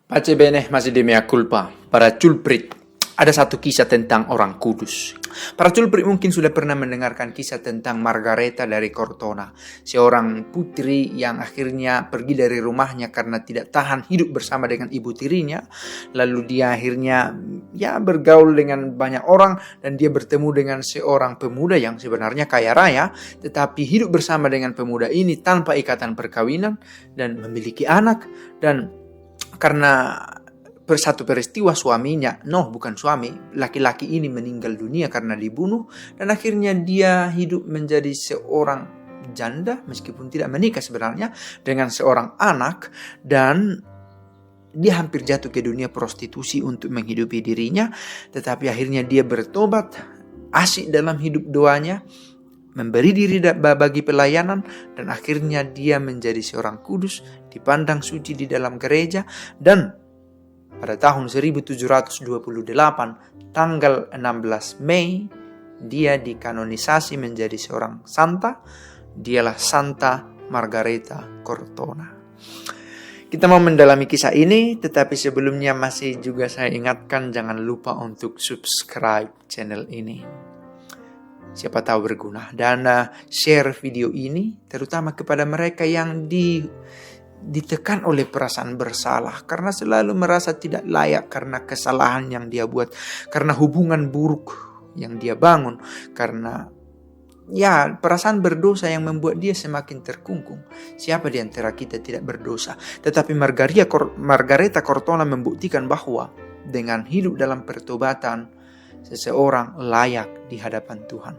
Pace bene, masih di mea culpa. Para culprit, ada satu kisah tentang orang kudus. Para culprit mungkin sudah pernah mendengarkan kisah tentang Margareta dari Cortona, seorang putri yang akhirnya pergi dari rumahnya karena tidak tahan hidup bersama dengan ibu tirinya. Lalu dia akhirnya bergaul dengan banyak orang dan dia bertemu dengan seorang pemuda yang sebenarnya kaya raya, tetapi hidup bersama dengan pemuda ini tanpa ikatan perkawinan dan memiliki anak. Dan karena satu peristiwa suaminya, bukan suami, laki-laki ini meninggal dunia karena dibunuh, dan akhirnya dia hidup menjadi seorang janda meskipun tidak menikah sebenarnya dengan seorang anak, dan dia hampir jatuh ke dunia prostitusi untuk menghidupi dirinya, tetapi akhirnya dia bertobat, asyik dalam hidup doanya, memberi diri bagi pelayanan, dan akhirnya dia menjadi seorang kudus, dipandang suci di dalam gereja. Dan pada tahun 1728, tanggal 16 Mei, dia dikanonisasi menjadi seorang santa. Dialah Santa Margareta Cortona. Kita mau mendalami kisah ini, tetapi sebelumnya masih juga saya ingatkan, jangan lupa untuk subscribe channel ini. Siapa tahu berguna. Dan share video ini terutama kepada mereka yang ditekan oleh perasaan bersalah, karena selalu merasa tidak layak karena kesalahan yang dia buat, karena hubungan buruk yang dia bangun, karena perasaan berdosa yang membuat dia semakin terkungkung. Siapa di antara kita tidak berdosa? Tetapi Margareta Cortona membuktikan bahwa dengan hidup dalam pertobatan, seseorang layak di hadapan Tuhan.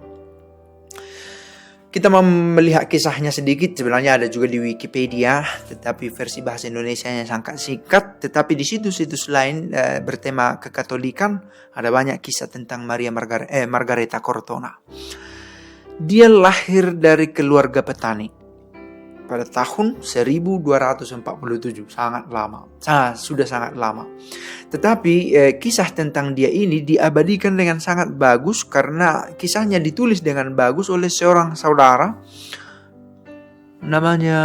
Kita mau melihat kisahnya sedikit, sebenarnya ada juga di Wikipedia, tetapi versi bahasa Indonesianya sangat singkat. Tetapi di situs-situs lain bertema kekatolikan ada banyak kisah tentang Margareta Cortona. Dia lahir dari keluarga petani pada tahun 1247, sudah sangat lama. Tetapi kisah tentang dia ini diabadikan dengan sangat bagus karena kisahnya ditulis dengan bagus oleh seorang saudara namanya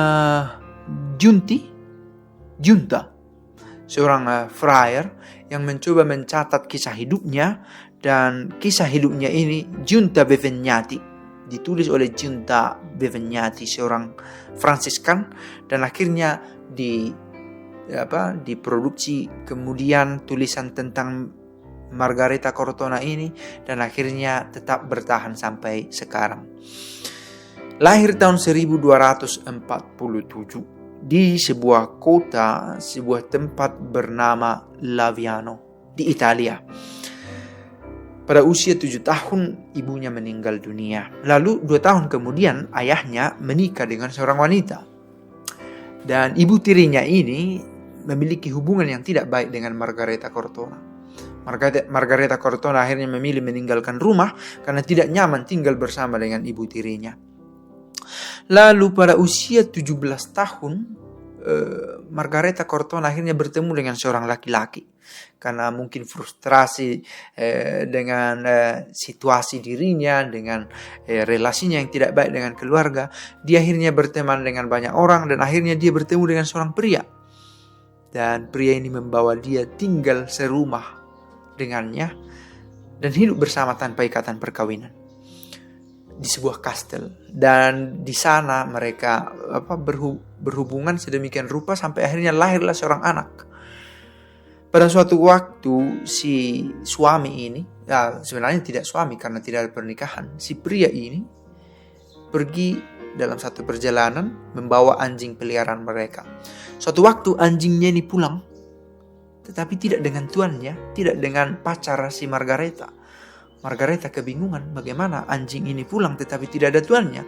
Junta, seorang friar yang mencoba mencatat kisah hidupnya, dan kisah hidupnya ini Giunta Bevignati ditulis oleh Giunta Bevignati, seorang Fransiskan, dan akhirnya diproduksi kemudian tulisan tentang Margareta Cortona ini, dan akhirnya tetap bertahan sampai sekarang. Lahir tahun 1247 di sebuah kota, sebuah tempat bernama Laviano di Italia. Pada usia 7 tahun ibunya meninggal dunia. Lalu 2 tahun kemudian ayahnya menikah dengan seorang wanita. Dan ibu tirinya ini memiliki hubungan yang tidak baik dengan Margareta Cortona. Margareta Cortona akhirnya memilih meninggalkan rumah karena tidak nyaman tinggal bersama dengan ibu tirinya. Lalu pada usia 17 tahun Margareta Cortona akhirnya bertemu dengan seorang laki-laki. Karena mungkin frustrasi dengan situasi dirinya, dengan relasinya yang tidak baik dengan keluarga, dia akhirnya berteman dengan banyak orang, dan akhirnya dia bertemu dengan seorang pria. Dan pria ini membawa dia tinggal serumah dengannya dan hidup bersama tanpa ikatan perkawinan di sebuah kastel. Dan di sana mereka berhubungan sedemikian rupa sampai akhirnya lahirlah seorang anak. Pada suatu waktu si suami ini, sebenarnya tidak suami karena tidak ada pernikahan, si pria ini pergi dalam satu perjalanan membawa anjing peliharaan mereka. Suatu waktu anjingnya ini pulang, tetapi tidak dengan tuannya, tidak dengan pacar si Margareta. Margareta kebingungan bagaimana anjing ini pulang tetapi tidak ada tuannya.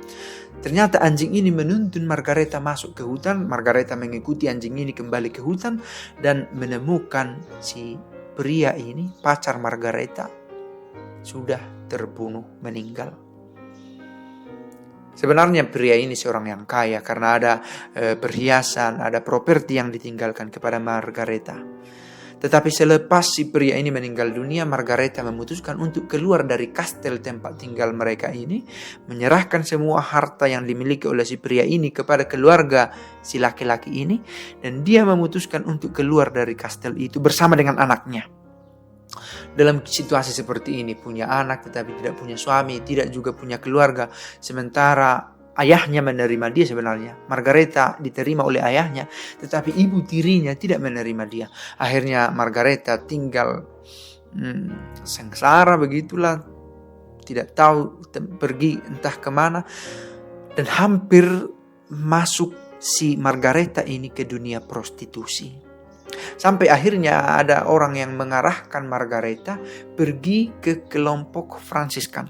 Ternyata anjing ini menuntun Margareta masuk ke hutan. Margareta mengikuti anjing ini kembali ke hutan dan menemukan si pria ini, pacar Margareta, sudah terbunuh, meninggal. Sebenarnya pria ini seorang yang kaya karena ada perhiasan, ada properti yang ditinggalkan kepada Margareta. Tetapi selepas si pria ini meninggal dunia, Margareta memutuskan untuk keluar dari kastel tempat tinggal mereka ini, menyerahkan semua harta yang dimiliki oleh si pria ini kepada keluarga si laki-laki ini, dan dia memutuskan untuk keluar dari kastel itu bersama dengan anaknya. Dalam situasi seperti ini, punya anak tetapi tidak punya suami, tidak juga punya keluarga, sementara ayahnya menerima dia sebenarnya. Margareta diterima oleh ayahnya, tetapi ibu tirinya tidak menerima dia. Akhirnya Margareta tinggal sengsara begitulah, tidak tahu pergi entah kemana, dan hampir masuk si Margareta ini ke dunia prostitusi. Sampai akhirnya ada orang yang mengarahkan Margareta pergi ke kelompok Fransiskan.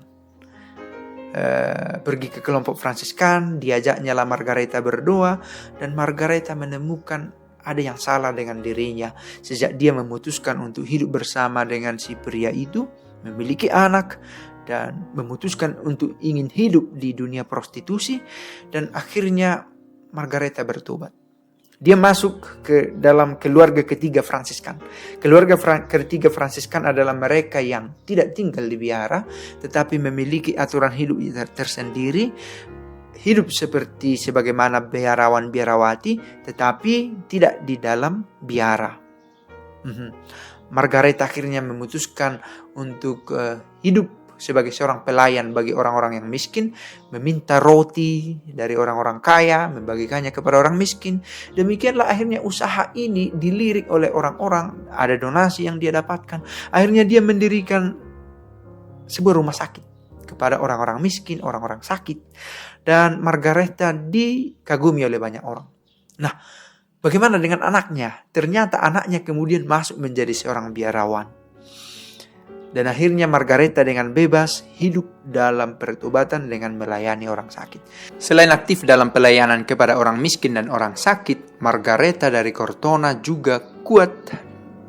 Diajaknya lah Margareta berdoa, dan Margareta menemukan ada yang salah dengan dirinya. Sejak dia memutuskan untuk hidup bersama dengan si pria itu, memiliki anak, dan memutuskan untuk ingin hidup di dunia prostitusi, dan akhirnya Margareta bertobat. Dia masuk ke dalam keluarga ketiga Fransiskan. Keluarga ketiga Fransiskan adalah mereka yang tidak tinggal di biara, tetapi memiliki aturan hidup tersendiri. Hidup seperti sebagaimana biarawan-biarawati, tetapi tidak di dalam biara. Margareta akhirnya memutuskan untuk hidup sebagai seorang pelayan bagi orang-orang yang miskin, meminta roti dari orang-orang kaya, membagikannya kepada orang miskin. Demikianlah akhirnya usaha ini dilirik oleh orang-orang, ada donasi yang dia dapatkan. Akhirnya dia mendirikan sebuah rumah sakit kepada orang-orang miskin, orang-orang sakit. Dan Margareta dikagumi oleh banyak orang. Nah, bagaimana dengan anaknya? Ternyata anaknya kemudian masuk menjadi seorang biarawan. Dan akhirnya Margareta dengan bebas hidup dalam pertobatan dengan melayani orang sakit. Selain aktif dalam pelayanan kepada orang miskin dan orang sakit, Margareta dari Cortona juga kuat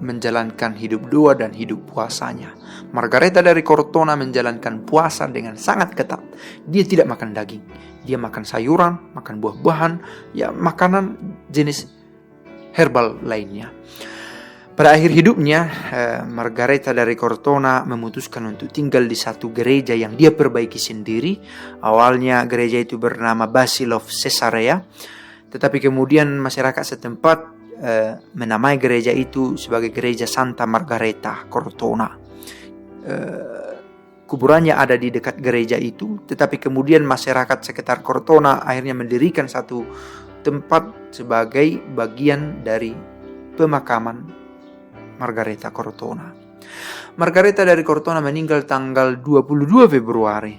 menjalankan hidup doa dan hidup puasanya. Margareta dari Cortona menjalankan puasa dengan sangat ketat. Dia tidak makan daging, dia makan sayuran, makan buah-buahan, ya makanan jenis herbal lainnya. Pada akhir hidupnya, Margareta dari Cortona memutuskan untuk tinggal di satu gereja yang dia perbaiki sendiri. Awalnya gereja itu bernama Basil of Caesarea, tetapi kemudian masyarakat setempat menamai gereja itu sebagai Gereja Santa Margareta Cortona. Kuburannya ada di dekat gereja itu, tetapi kemudian masyarakat sekitar Cortona akhirnya mendirikan satu tempat sebagai bagian dari pemakaman Margareta Cortona. Margareta dari Cortona meninggal tanggal 22 Februari.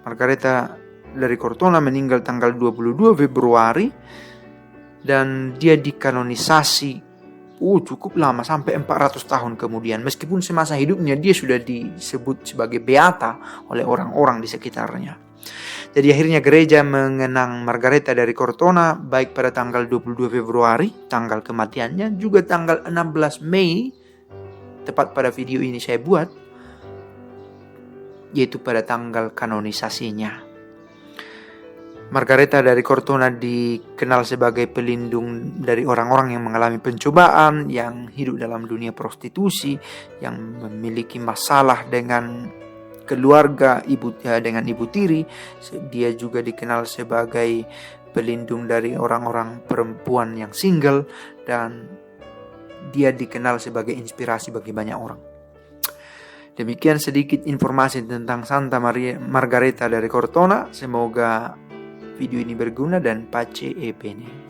Margareta dari Cortona meninggal tanggal 22 Februari dan dia dikanonisasi cukup lama, sampai 400 tahun kemudian. Meskipun semasa hidupnya dia sudah disebut sebagai beata oleh orang-orang di sekitarnya. Jadi akhirnya gereja mengenang Margareta dari Cortona baik pada tanggal 22 Februari, tanggal kematiannya, juga tanggal 16 Mei, tepat pada video ini saya buat, yaitu pada tanggal kanonisasinya. Margareta dari Cortona dikenal sebagai pelindung dari orang-orang yang mengalami pencobaan, yang hidup dalam dunia prostitusi, yang memiliki masalah dengan keluarga dengan ibu tiri. Dia juga dikenal sebagai pelindung dari orang-orang perempuan yang single, dan dia dikenal sebagai inspirasi bagi banyak orang. Demikian sedikit informasi tentang Santa Margareta dari Cortona. Semoga video ini berguna dan pace e bene.